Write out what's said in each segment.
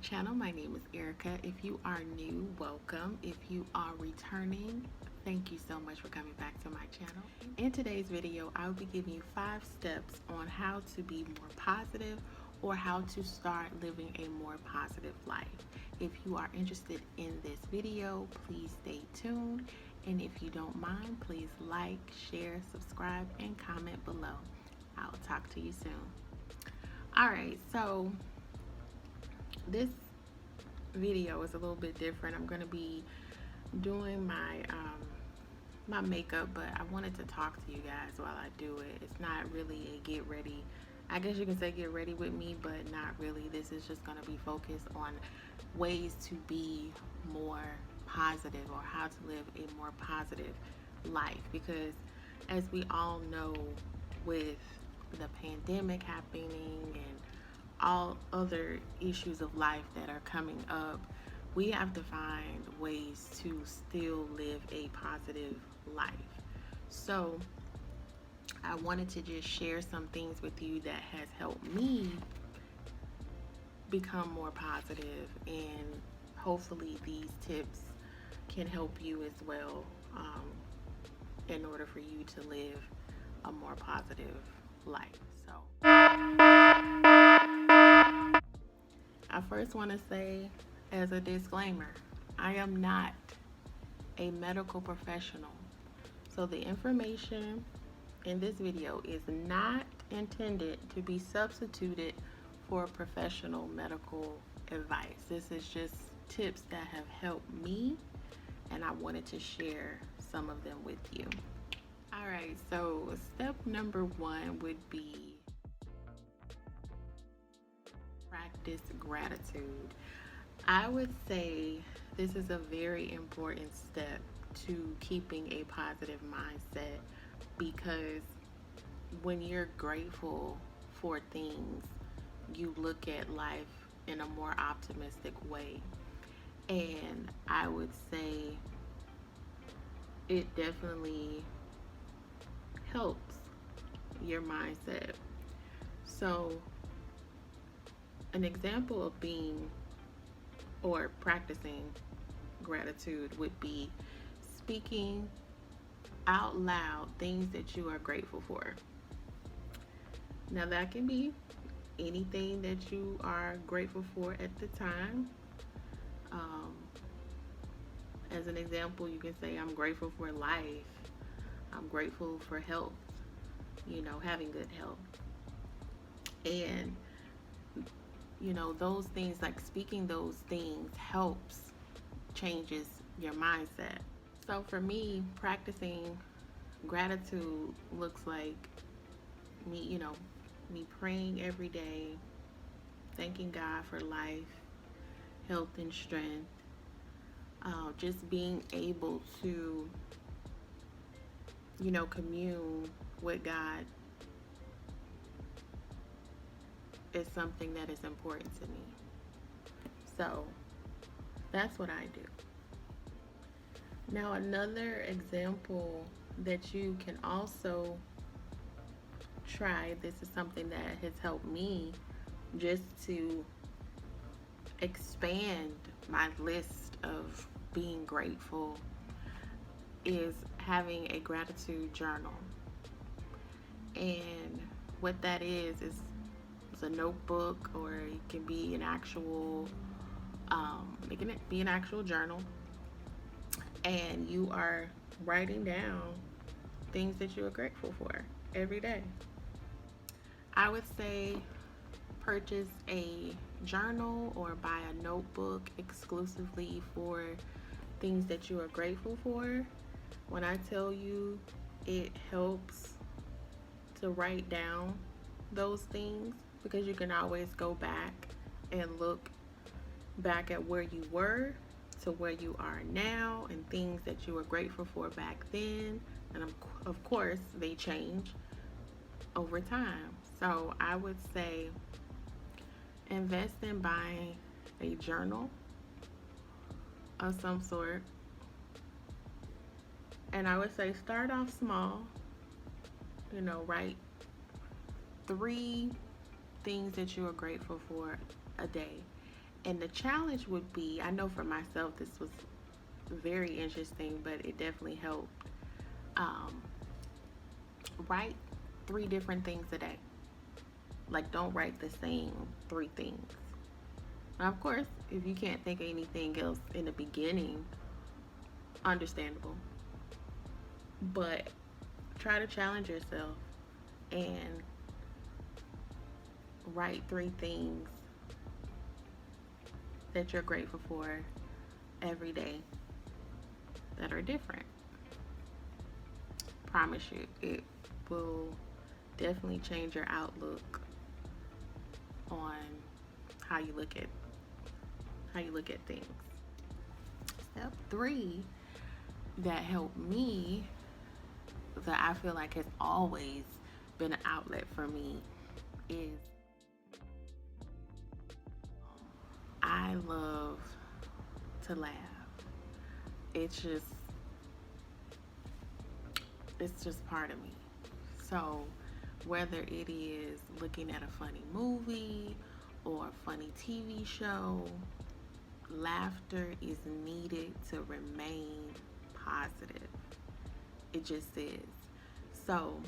channel. My name is Erica. If you are new, welcome. If you are returning, thank you so much for coming back to my channel. In today's video, I'll be giving you 5 steps on how to be more positive or how to start living a more positive life. If you are interested in this video, please stay tuned. And if you don't mind, please like, share, subscribe, and comment below. I'll talk to you soon. Alright, so this video is a little bit different. I'm going to be doing my makeup, but I wanted to talk to you guys while I do it. It's not really a get ready. I guess you can say get ready with me, but not really. This is just going to be focused on ways to be more positive or how to live a more positive life, because as we all know, with the pandemic happening and all other issues of life that are coming up, we have to find ways to still live a positive life. So I wanted to just share some things with you that has helped me become more positive, and hopefully these tips can help you as well, in order for you to live a more positive life. So I first want to say, as a disclaimer, I am not a medical professional. So the information in this video is not intended to be substituted for professional medical advice. This is just tips that have helped me, and I wanted to share some of them with you. Alright, so step number 1 would be practice gratitude. I would say this is a very important step to keeping a positive mindset, because when you're grateful for things, you look at life in a more optimistic way. And I would say it definitely helps your mindset. So an example of being or practicing gratitude would be speaking out loud things that you are grateful for. Now that can be anything that you are grateful for at the time. As an example, you can say, I'm grateful for life. I'm grateful for health, having good health. And those things, like speaking those things, helps changes your mindset. So for me, practicing gratitude looks like me praying every day, thanking God for life, health, and strength. Just being able to commune with God is something that is important to me. So that's what I do. Now, another example that you can also try, this is something that has helped me just to expand my list of being grateful, is having a gratitude journal. And what that is it's a notebook, or it can be an actual journal, and you are writing down things that you are grateful for every day. I would say purchase a journal or buy a notebook exclusively for things that you are grateful for. When I tell you, it helps to write down those things, because you can always go back and look back at where you were to where you are now, and things that you were grateful for back then. And of course, they change over time. So I would say invest in buying a journal of some sort. And I would say start off small. Write 3 things that you are grateful for a day. And the challenge would be, I know for myself this was very interesting, but it definitely helped. Um, Write 3 different things a day. Like, don't write the same 3 things. Now, of course, if you can't think of anything else in the beginning, understandable. But try to challenge yourself and write 3 things that you're grateful for every day that are different. Promise you, it will definitely change your outlook on how you look at things. Step 3 that helped me, that I feel like has always been an outlet for me, is I love to laugh. It's just part of me. So whether it is looking at a funny movie or a funny TV show, laughter is needed to remain positive. It just is. So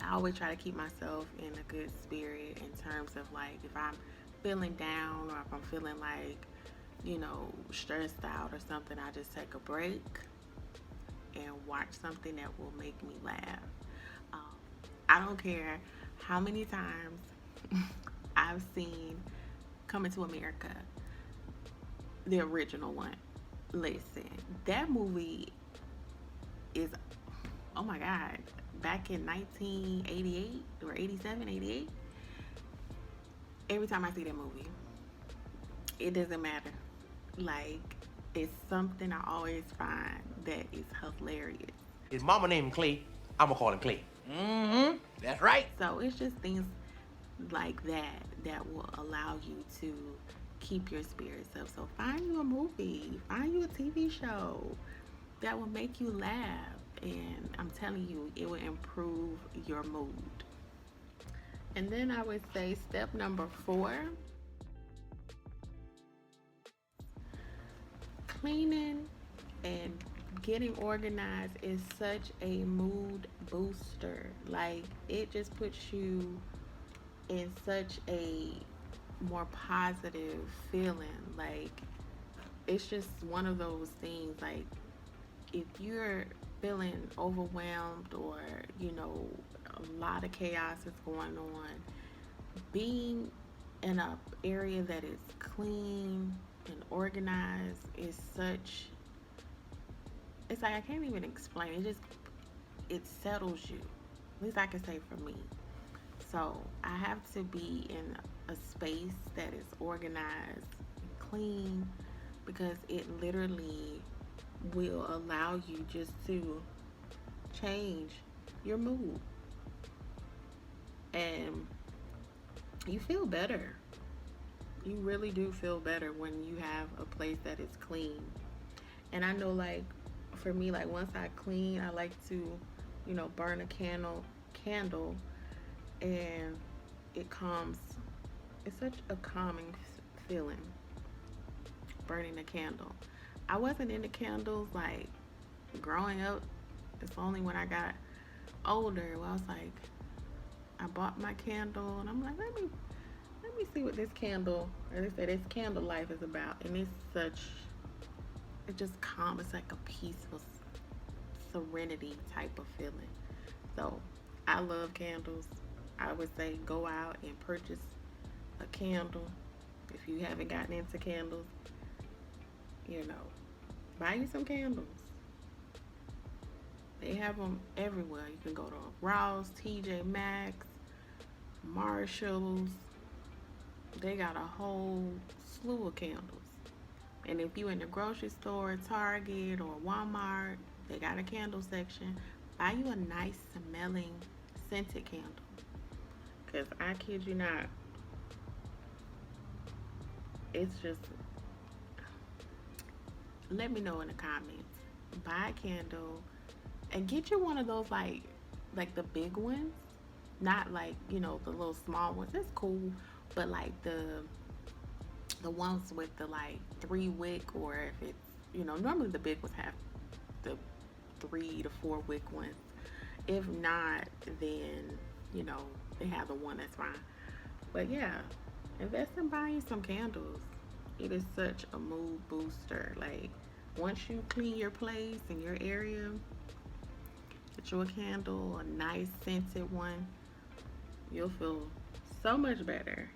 I always try to keep myself in a good spirit in terms of, like, if I'm feeling down or if I'm feeling like, stressed out or something, I just take a break and watch something that will make me laugh. I don't care how many times I've seen Coming to America, the original one. Listen, that movie is, oh my God, back in 1988 or 87, 88. Every time I see that movie, it doesn't matter. Like, it's something I always find that is hilarious. His mama named him Clay. I'm gonna call him Clay. Mm-hmm. That's right. So it's just things like that that will allow you to keep your spirits up. So find you a movie, find you a TV show that will make you laugh, and I'm telling you, it will improve your mood. And then I would say step number 4, cleaning and getting organized is such a mood booster. Like, it just puts you in such a more positive feeling. Like, it's just one of those things. Like, if you're feeling overwhelmed or a lot of chaos is going on, being in an area that is clean and organized is such, it's like, I can't even explain it. It settles you. At least I can say for me. So I have to be in a space that is organized and clean, because it literally will allow you just to change your mood. And you feel better. You really do feel better when you have a place that is clean. And I know, like, for me, like, once I clean, I like to, burn a candle, and it calms. It's such a calming feeling, burning a candle. I wasn't into candles, like, growing up. It's only when I got older, I was like, I bought my candle, and I'm like, let me see what this candle, or they say this candle life is about. And it's just calm. It's like a peaceful serenity type of feeling. So I love candles. I would say go out and purchase a candle. If you haven't gotten into candles, buy you some candles. They have them everywhere. You can go to Ross, TJ Maxx, Marshalls. They got a whole slew of candles. And if you in the grocery store, Target or Walmart, they got a candle section. Buy you a nice smelling scented candle. Because I kid you not, it's just, let me know in the comments. Buy a candle and get you one of those, like the big ones. Not like, the little small ones. It's cool. But like the the ones with the like 3 wick, or if it's, normally the big ones have the 3 to 4 wick ones. If not, then they have the one that's fine. But yeah, invest in buying some candles. It is such a mood booster. Like, once you clean your place and your area, get you a candle, a nice scented one, you'll feel so much better.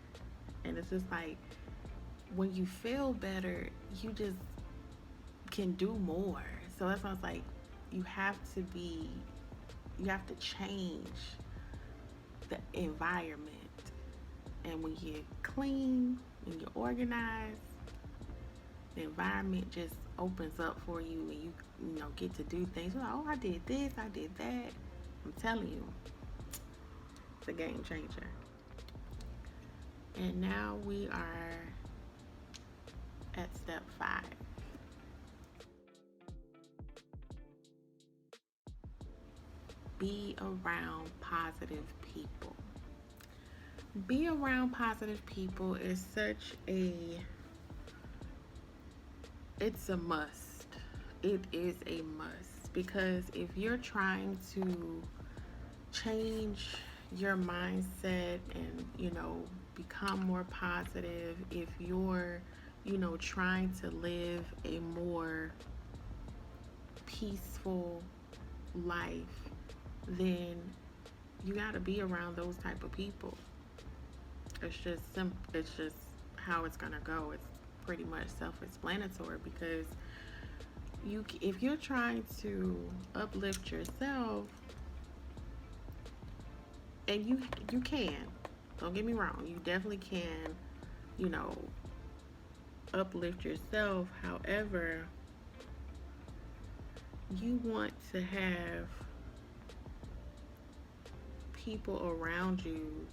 And it's just like, when you feel better, you just can do more. So that's why it's like, you have to change the environment. And when you clean, when you organize, the environment just opens up for you, and you get to do things. You're like, oh, I did this, I did that. I'm telling you, it's a game changer. And now we are at step 5. Be around positive people. Be around positive people is it's a must. It is a must, because if you're trying to change your mindset and, become more positive, if you're, trying to live a more peaceful life, then you got to be around those type of people. It's just simple. It's just how it's gonna go. It's pretty much self-explanatory, because if you're trying to uplift yourself, and you can, don't get me wrong, you definitely can, uplift yourself. However, you want to have people around you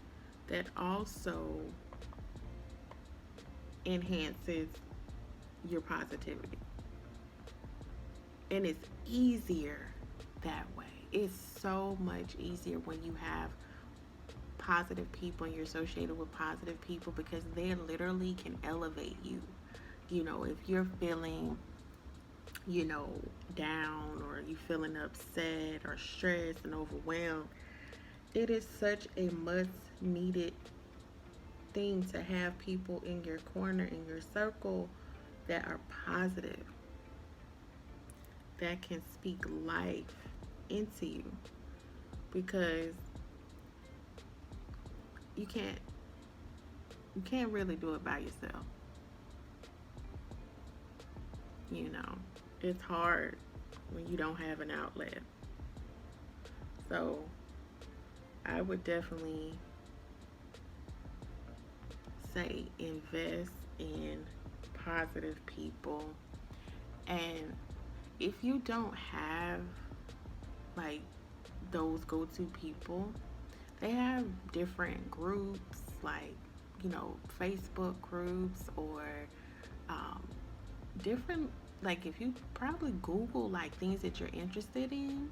that also enhances your positivity. And it's easier that way. It's so much easier when you have positive people and you're associated with positive people, because they literally can elevate you. If you're feeling, down, or you feeling upset or stressed and overwhelmed, it is such a much needed thing to have people in your corner, in your circle, that are positive, that can speak life into you, because you can't really do it by yourself. It's hard when you don't have an outlet. So I would definitely say invest in positive people. And if you don't have like those go-to people, they have different groups, like Facebook groups, or different, like, if you probably Google like things that you're interested in,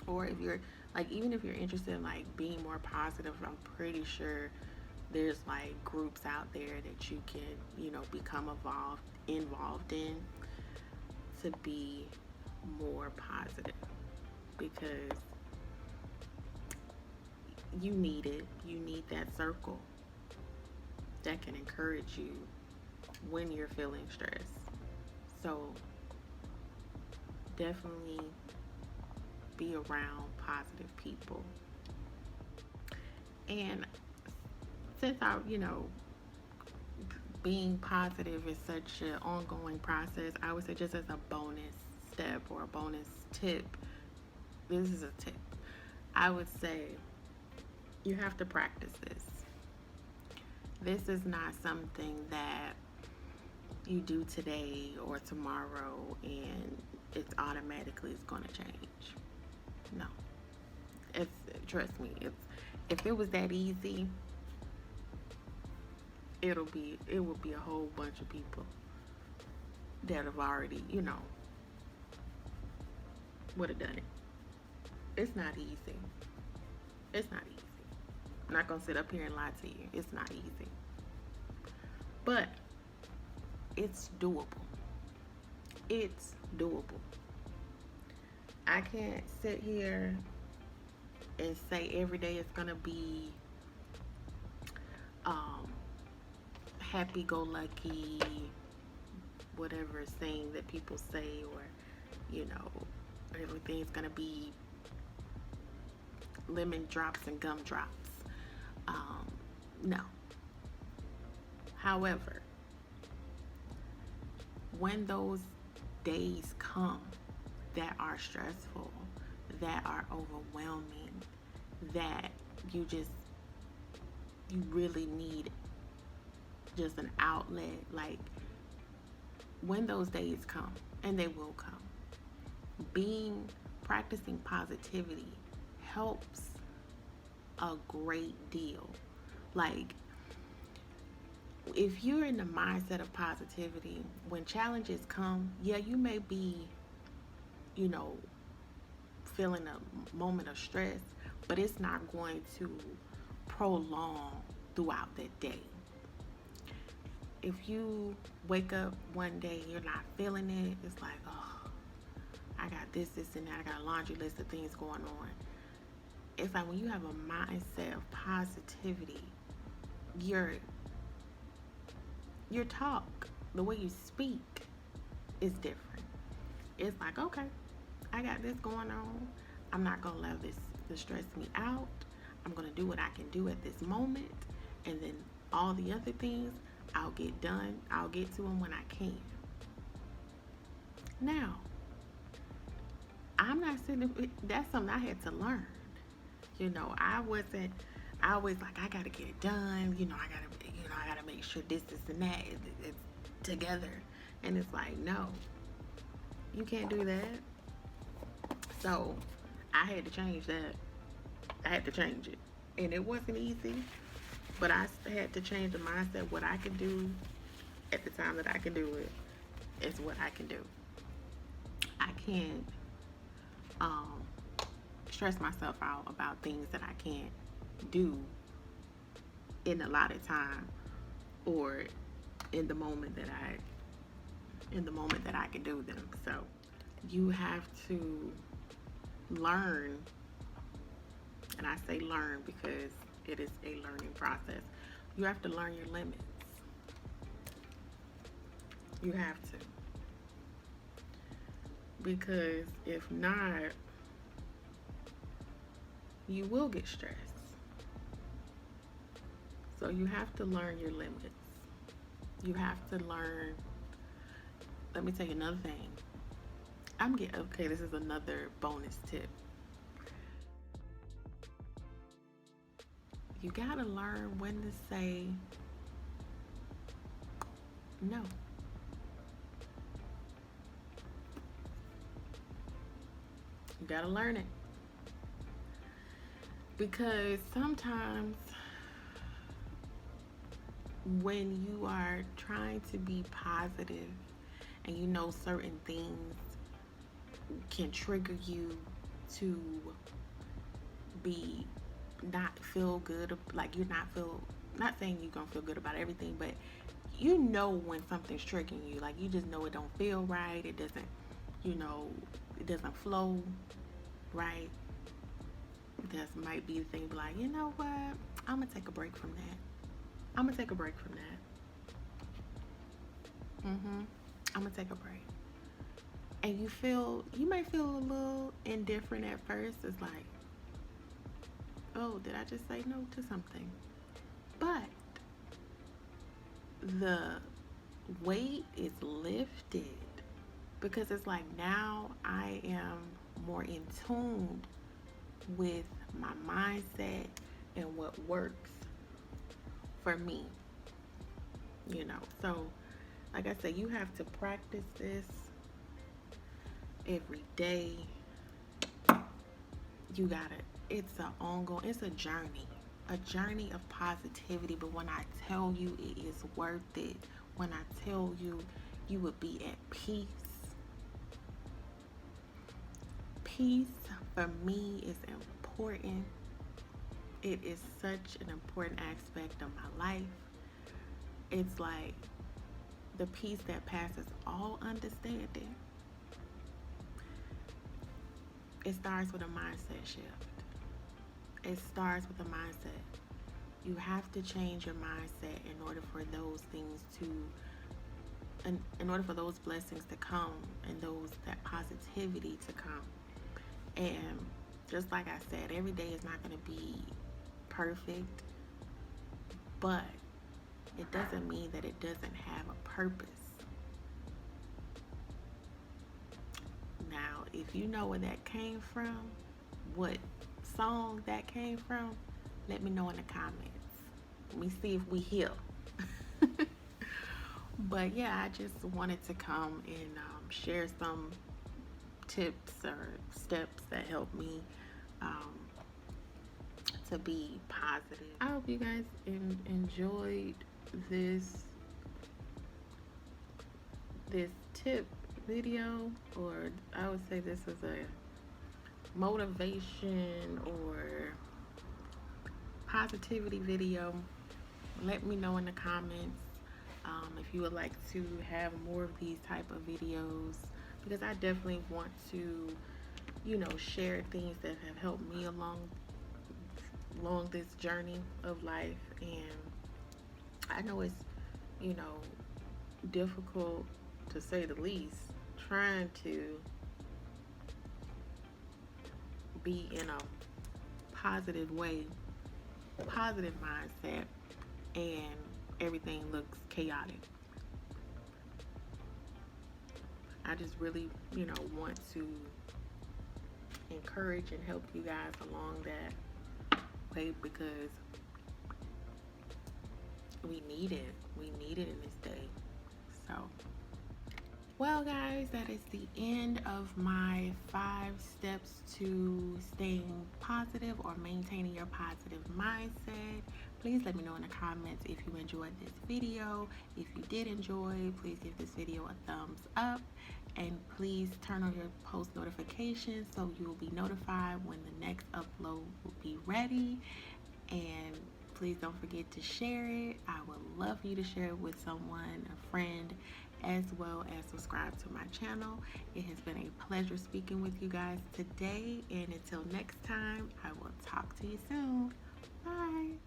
or if you're like, even if you're interested in like being more positive, I'm pretty sure there's like groups out there that you can become involved in to be more positive, because you need it. You need that circle that can encourage you when you're feeling stressed. So definitely be around positive people. And since being positive is such an ongoing process, I would say, just as a bonus step or a bonus tip, this is a tip. I would say you have to practice this. This is not something that you do today or tomorrow and it's automatically going to change. No. Trust me, if it was that easy, it would be a whole bunch of people that have already, would have done it. It's not easy. It's not easy. I'm not going to sit up here and lie to you. It's not easy. but it's doable. It's doable. I can't sit here and say every day it's gonna be happy-go-lucky, whatever saying that people say, or everything's gonna be lemon drops and gumdrops. No. However, when those days come that are stressful, that are overwhelming, that you really need just an outlet, like when those days come, and they will come, practicing positivity helps a great deal. Like, if you're in the mindset of positivity, when challenges come, yeah, you may be, feeling a moment of stress, but it's not going to prolong throughout that day. If you wake up one day, you're not feeling it, it's like, oh, I got this, and that, I got a laundry list of things going on. It's like when you have a mindset of positivity, your talk, the way you speak is different. It's like, okay, I got this going on. I'm not going to allow this to stress me out. I'm going to do what I can do at this moment. And then all the other things, I'll get done. I'll get to them when I can. Now, I'm not sitting, that's something I had to learn. I always like, I got to get it done. I got to make sure this and that it's together. And it's like, no, you can't do that. So I had to change that. I had to change it. And it wasn't easy, but I had to change the mindset. What I could do at the time that I can do it is what I can do. I can't stress myself out about things that I can't do in a lot of time, or in the moment that I can do them. So you have to learn, and I say learn because it is a learning process. You have to learn your limits. You have to. Because if not, you will get stressed. So you have to learn your limits. You have to learn. Let me tell you another thing. Okay, this is another bonus tip. You gotta learn when to say no. You gotta learn it. Because sometimes when you are trying to be positive and certain things can trigger you to not feel good, like not saying you're gonna feel good about everything, but when something's triggering you, like you just know it don't feel right, it doesn't, it doesn't flow right. That might be the thing, like, you know what, I'm gonna take a break from that. I'm gonna take a break. And you may feel a little indifferent at first. It's like, oh, did I just say no to something? But the weight is lifted, because it's like, now I am more in tune with my mindset and what works for me. So like I said, you have to practice this every day. It's a journey of positivity. But when I tell you it is worth it, when I tell you you will be at peace for me is important. It is such an important aspect of my life. it's like the peace that passes all understanding. It starts with a mindset shift. It starts with a mindset. You have to change your mindset in order for those things to, in order for those blessings to come and that positivity to come. And just like I said, every day is not going to be perfect, but it doesn't mean that it doesn't have a purpose. Now, if you know where that came from, what song that came from, let me know in the comments. Let me see if we heal. But yeah, I just wanted to come and share some tips or steps that help me to be positive. I hope you guys enjoyed this tip video, or I would say this is a motivation or positivity video. Let me know in the comments if you would like to have more of these type of videos, because I definitely want to, share things that have helped me along this journey of life. And I know it's, difficult to say the least, trying to be in a positive way, positive mindset, and everything looks chaotic. I just really, want to encourage and help you guys along that way, because we need it. We need it in this day. So, well, guys, that is the end of my 5 steps to staying positive or maintaining your positive mindset. Please let me know in the comments if you enjoyed this video. If you did enjoy, please give this video a thumbs up, and please turn on your post notifications so you will be notified when the next upload will be ready. And please don't forget to share it. I would love for you to share it with someone, a friend, as well as subscribe to my channel. It has been a pleasure speaking with you guys today, and until next time, I will talk to you soon. Bye.